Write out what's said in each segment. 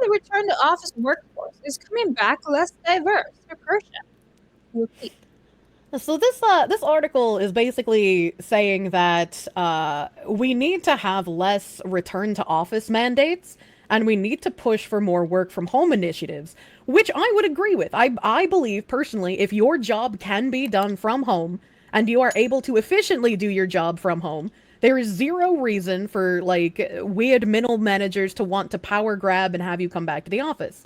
the return to office workforce is coming back less diverse for Persia. Repeat. So this article is basically saying that we need to have less return to office mandates, and we need to push for more work from home initiatives, which I would agree with. I believe personally, if your job can be done from home and you are able to efficiently do your job from home, there is zero reason for like weird middle managers to want to power grab and have you come back to the office.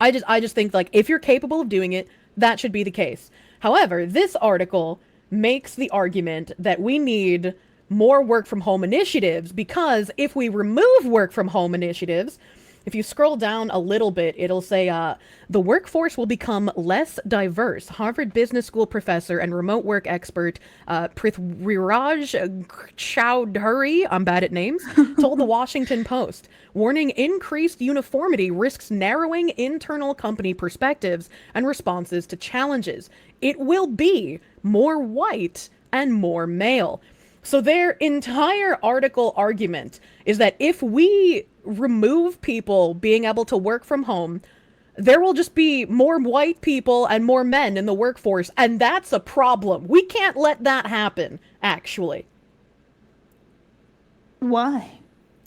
I just think like if you're capable of doing it, that should be the case. However, this article makes the argument that we need more work from home initiatives because if we remove work from home initiatives, if you scroll down a little bit, it'll say the workforce will become less diverse. Harvard Business School professor and remote work expert Prithviraj Chowdhury, I'm bad at names, told the Washington Post, warning increased uniformity risks narrowing internal company perspectives and responses to challenges. It will be more white and more male. So their entire article argument is that if we remove people being able to work from home, there will just be more white people and more men in the workforce, and that's a problem. We can't let that happen, actually. Why?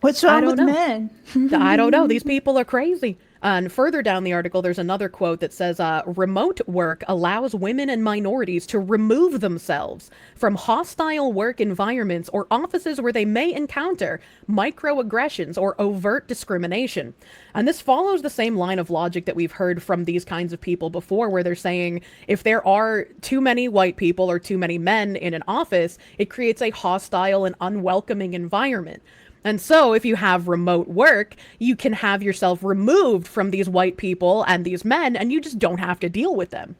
What's wrong with men? I don't know. These people are crazy. And further down the article, there's another quote that says, remote work allows women and minorities to remove themselves from hostile work environments or offices where they may encounter microaggressions or overt discrimination. And this follows the same line of logic that we've heard from these kinds of people before, where they're saying if there are too many white people or too many men in an office, it creates a hostile and unwelcoming environment. And so, if you have remote work, you can have yourself removed from these white people and these men, and you just don't have to deal with them.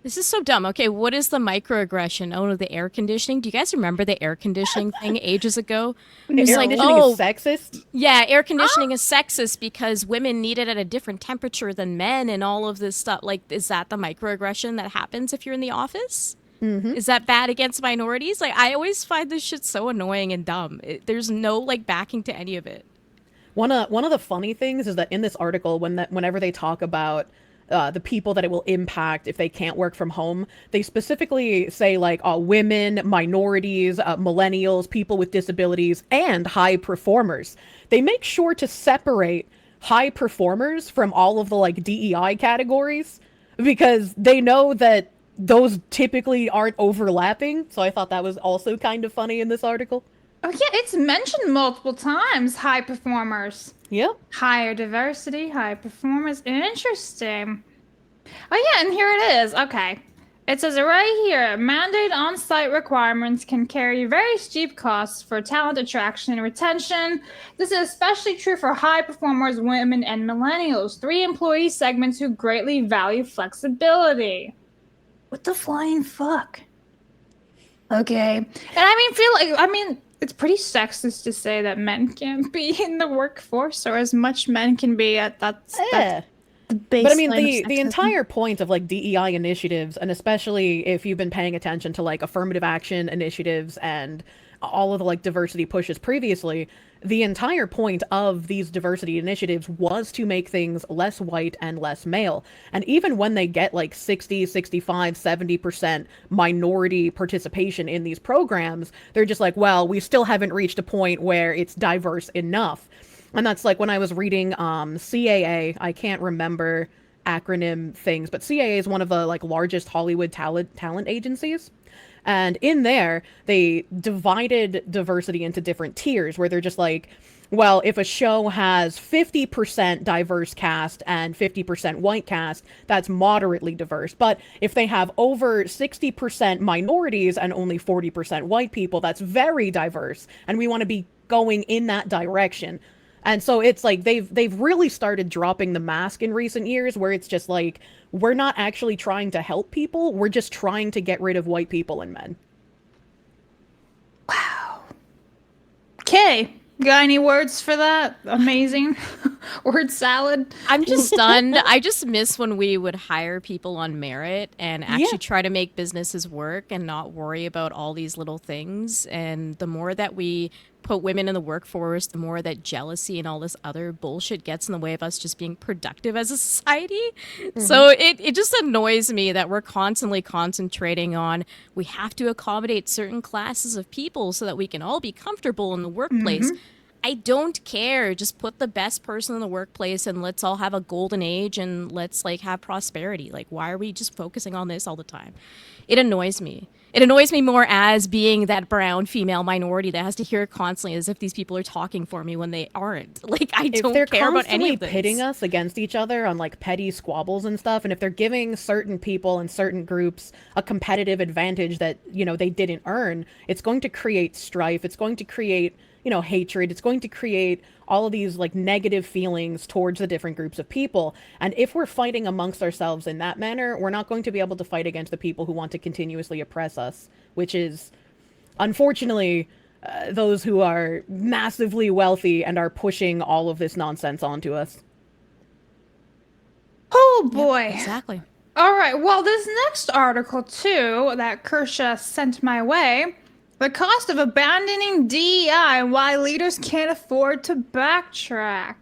This is so dumb. Okay, what is the microaggression? Oh, no, the air conditioning. Do you guys remember the air conditioning thing ages ago? It was like, oh, is sexist? Yeah, air conditioning is sexist because women need it at a different temperature than men and all of this stuff. Like, is that the microaggression that happens if you're in the office? Mm-hmm. Is that bad against minorities? Like, I always find this shit so annoying and dumb. There's no, like, backing to any of it. One of the funny things is that in this article, whenever they talk about the people that it will impact if they can't work from home, they specifically say, like, women, minorities, millennials, people with disabilities, and high performers. They make sure to separate high performers from all of the, like, DEI categories because they know that those typically aren't overlapping, so I thought that was also kind of funny in this article. Oh yeah, it's mentioned multiple times, high performers. Yep. Higher diversity, high performers. Interesting. Oh yeah, and here it is. Okay. It says right here, mandate on-site requirements can carry very steep costs for talent attraction and retention. This is especially true for high performers, women, and millennials, 3 employee segments who greatly value flexibility. What the flying fuck? Okay. And I mean, it's pretty sexist to say that men can't be in the workforce or as much men can be at that's the baseline. But I mean, the entire point of like DEI initiatives, and especially if you've been paying attention to like affirmative action initiatives and all of the like diversity pushes previously, the entire point of these diversity initiatives was to make things less white and less male. And even when they get like 60, 65, 70% minority participation in these programs, they're just like, well, we still haven't reached a point where it's diverse enough. And that's like when I was reading CAA, I can't remember acronym things, but CAA is one of the like largest Hollywood talent agencies. And in there, they divided diversity into different tiers where they're just like, well, if a show has 50% diverse cast and 50% white cast, that's moderately diverse. But if they have over 60% minorities and only 40% white people, that's very diverse. And we want to be going in that direction. And so it's like they've really started dropping the mask in recent years where it's just like, we're not actually trying to help people. We're just trying to get rid of white people and men. Wow. Okay. Got any words for that? Amazing. Word salad. I'm just stunned. I just miss when we would hire people on merit and actually try to make businesses work and not worry about all these little things. And the more that we put women in the workforce, the more that jealousy and all this other bullshit gets in the way of us just being productive as a society. So it just annoys me that we're constantly concentrating on we have to accommodate certain classes of people so that we can all be comfortable in the workplace. I don't care. Just put the best person in the workplace and let's all have a golden age and let's like have prosperity. Like, why are we just focusing on this all the time? It annoys me. It annoys me more as being that brown female minority that has to hear it constantly as if these people are talking for me when they aren't. Like, I don't care about any of this. If they're constantly pitting us against each other on like petty squabbles and stuff, and if they're giving certain people and certain groups a competitive advantage that, you know, they didn't earn, it's going to create strife. It's going to create, you know, hatred. It's going to create all of these like negative feelings towards the different groups of people. And if we're fighting amongst ourselves in that manner, we're not going to be able to fight against the people who want to continuously oppress us, which is unfortunately those who are massively wealthy and are pushing all of this nonsense onto us. Oh boy. Yep, exactly. All right. Well, this next article too that Kersha sent my way. The cost of abandoning DEI and why leaders can't afford to backtrack.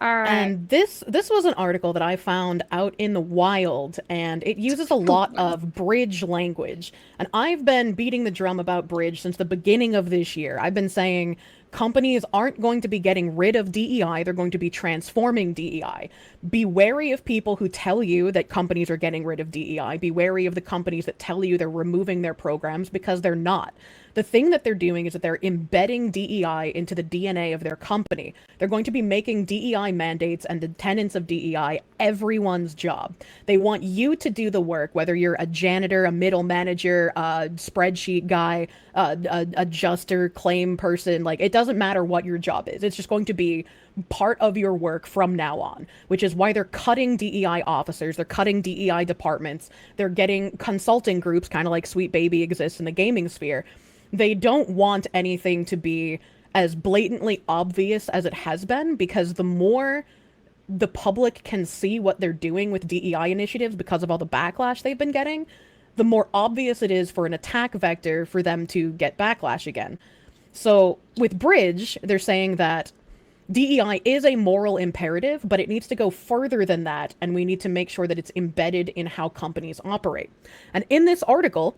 All right. And this was an article that I found out in the wild, and it uses a lot of bridge language. And I've been beating the drum about bridge since the beginning of this year. I've been saying companies aren't going to be getting rid of DEI, they're going to be transforming DEI. Be wary of people who tell you that companies are getting rid of DEI. Be wary of the companies that tell you they're removing their programs, because they're not. The thing that they're doing is that they're embedding DEI into the DNA of their company. They're going to be making DEI mandates and the tenets of DEI everyone's job. They want you to do the work, whether you're a janitor, a middle manager, a spreadsheet guy, adjuster, claim person. Like, it doesn't matter what your job is. It's just going to be part of your work from now on, which is why they're cutting DEI officers, they're cutting DEI departments, they're getting consulting groups, kind of like Sweet Baby exists in the gaming sphere. They don't want anything to be as blatantly obvious as it has been, because the more the public can see what they're doing with DEI initiatives because of all the backlash they've been getting, the more obvious it is for an attack vector for them to get backlash again. So with Bridge, they're saying that DEI is a moral imperative, but it needs to go further than that, and we need to make sure that it's embedded in how companies operate. And in this article,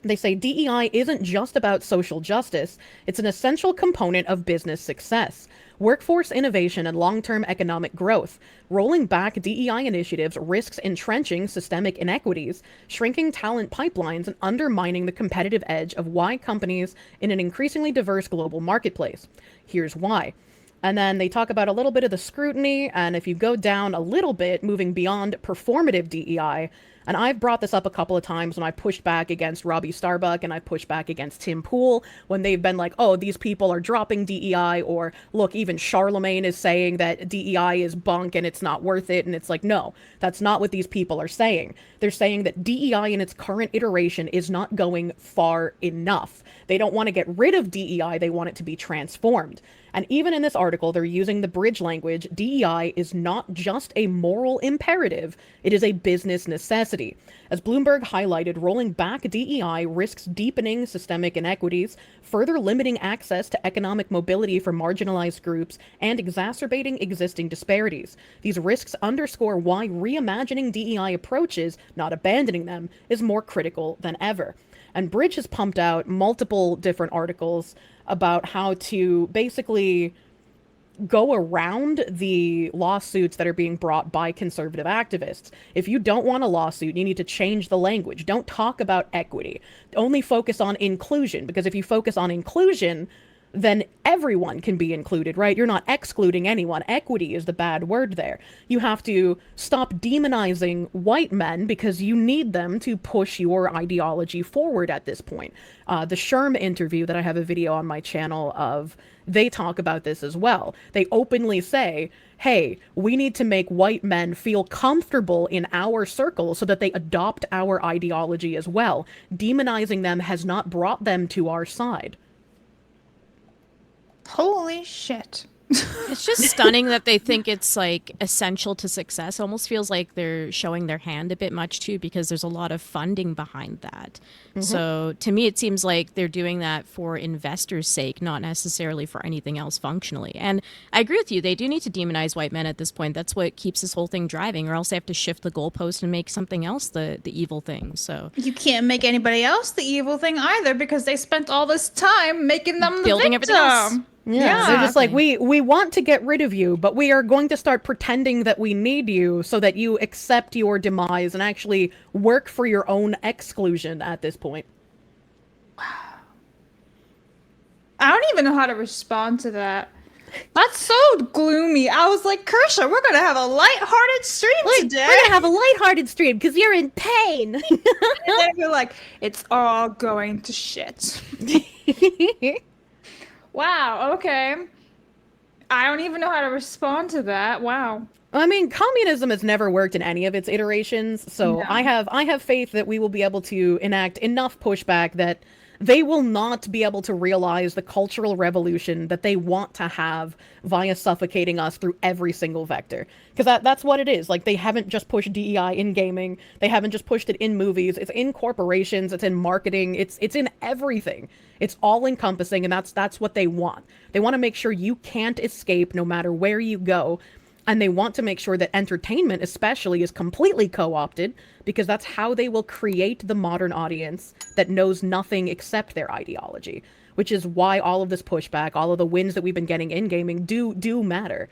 they say DEI isn't just about social justice, it's an essential component of business success, workforce innovation, and long-term economic growth. Rolling back DEI initiatives risks entrenching systemic inequities, shrinking talent pipelines, and undermining the competitive edge of Y companies in an increasingly diverse global marketplace. Here's why. And then they talk about a little bit of the scrutiny, and if you go down a little bit, moving beyond performative DEI, and I've brought this up a couple of times when I pushed back against Robbie Starbuck and I pushed back against Tim Pool when they've been like, oh, these people are dropping DEI, or look, even Charlemagne is saying that DEI is bunk and it's not worth it. And it's like, no, that's not what these people are saying. They're saying that DEI in its current iteration is not going far enough. They don't want to get rid of DEI, they want it to be transformed. And even in this article, they're using the bridge language. DEI is not just a moral imperative, it is a business necessity. As Bloomberg highlighted, rolling back DEI risks deepening systemic inequities, further limiting access to economic mobility for marginalized groups, and exacerbating existing disparities. These risks underscore why reimagining DEI approaches, not abandoning them, is more critical than ever. And Bridge has pumped out multiple different articles about how to basically go around the lawsuits that are being brought by conservative activists. If you don't want a lawsuit, you need to change the language. Don't talk about equity. Only focus on inclusion, because if you focus on inclusion, then everyone can be included, right? You're not excluding anyone. Equity is the bad word there. You have to stop demonizing white men because you need them to push your ideology forward at this point. The Sherm interview that I have a video on my channel of, they talk about this as well. They openly say, hey, we need to make white men feel comfortable in our circle so that they adopt our ideology as well. Demonizing them has not brought them to our side. Holy shit. It's just stunning that they think it's like essential to success. It almost feels like they're showing their hand a bit much too, because there's a lot of funding behind that. So to me, it seems like they're doing that for investors' sake, not necessarily for anything else functionally. And I agree with you. They do need to demonize white men at this point. That's what keeps this whole thing driving, or else they have to shift the goalpost and make something else the evil thing. So You can't make anybody else the evil thing either because they spent all this time making them the Building victim. everything else. Yeah, they're just like, Exactly. we want to get rid of you, but we are going to start pretending that we need you so that you accept your demise and actually work for your own exclusion at this point. I don't even know how to respond to that. That's so gloomy. I was like, Kersha, we're gonna have a lighthearted stream today. We're gonna have a lighthearted stream because you're in pain. And then you're like, it's all going to shit. Wow, okay. I don't even know how to respond to that. Wow. I mean, communism has never worked in any of its iterations, so No. I have faith that we will be able to enact enough pushback that they will not be able to realize the cultural revolution that they want to have via suffocating us through every single vector. Because that's what it is. Like, they haven't just pushed DEI in gaming, they haven't just pushed it in movies, it's in corporations, it's in marketing, it's in everything. It's all encompassing, and that's what they want. They want to make sure you can't escape no matter where you go. And they want to make sure that entertainment, especially, is completely co-opted, because that's how they will create the modern audience that knows nothing except their ideology. Which is why all of this pushback, all of the wins that we've been getting in gaming do matter.